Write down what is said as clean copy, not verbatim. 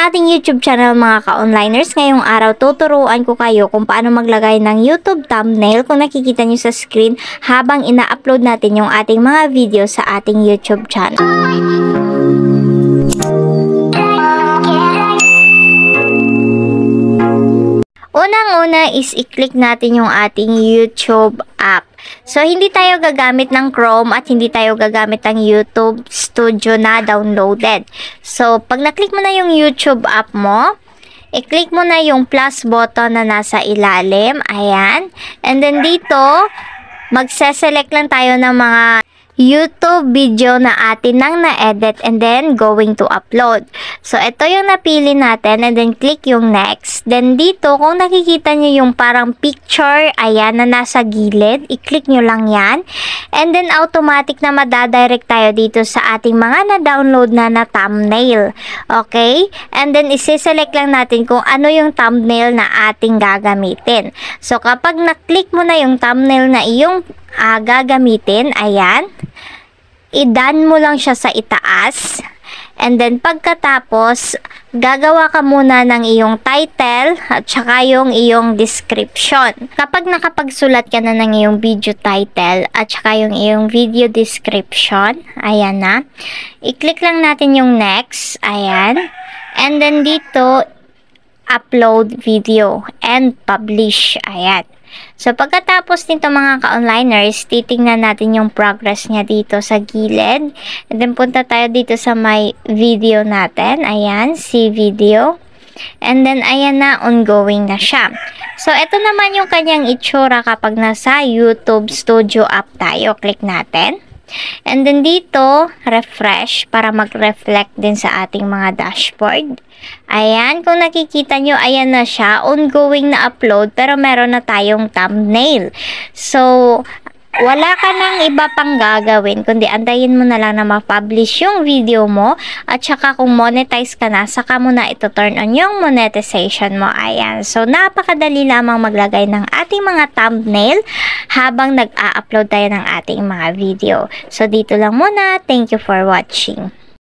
sa ating YouTube channel mga ka-onliners. Ngayong araw tuturuan ko kayo kung paano maglagay ng YouTube thumbnail kung nakikita nyo sa screen habang ina-upload natin yung ating mga video sa ating YouTube channel. Unang-una is i-click natin yung ating YouTube app. So, hindi tayo gagamit ng Chrome at hindi tayo gagamit ng YouTube Studio na downloaded. So, pag na-click mo na yung YouTube app mo, i-click mo na yung plus button na nasa ilalim. Ayan. And then dito, magse-select lang tayo ng mga YouTube video na atin nang na-edit and then going to upload. So, ito yung napili natin and then click yung next. Then dito, kung nakikita nyo yung parang picture, ayan, na nasa gilid, i-click nyo lang yan. And then automatic na madadirect tayo dito sa ating mga na-download na thumbnail. Okay? And then isi-select lang natin kung ano yung thumbnail na ating gagamitin. So, kapag na-click mo na yung thumbnail na iyong gagamitin, ayan, i-done mo lang siya sa itaas. And then, pagkatapos, gagawa ka muna ng iyong title at saka yung iyong description. Kapag nakapagsulat ka na ng iyong video title at saka yung iyong video description, ayan na, i-click lang natin yung next, ayan. And then, dito, upload video and publish, ayan. So, pagkatapos nito mga ka-onliners, titingnan natin yung progress niya dito sa gilid. And then, punta tayo dito sa my video natin. Ayan, see video. And then, ayan na, ongoing na siya. So, ito naman yung kanyang itsura kapag nasa YouTube Studio app tayo. Click natin. And then dito, refresh para mag-reflect din sa ating mga dashboard. Ayan, kung nakikita nyo, ayan na siya. Ongoing na upload, pero meron na tayong thumbnail. So, wala ka nang iba pang gagawin, kundi antayin mo na lang na ma-publish yung video mo. At saka kung monetize ka na, saka mo na ito turn on yung monetization mo. Ayan. So, napakadali lamang maglagay ng ating mga thumbnail habang nag-a-upload tayo ng ating mga video. So, dito lang muna. Thank you for watching.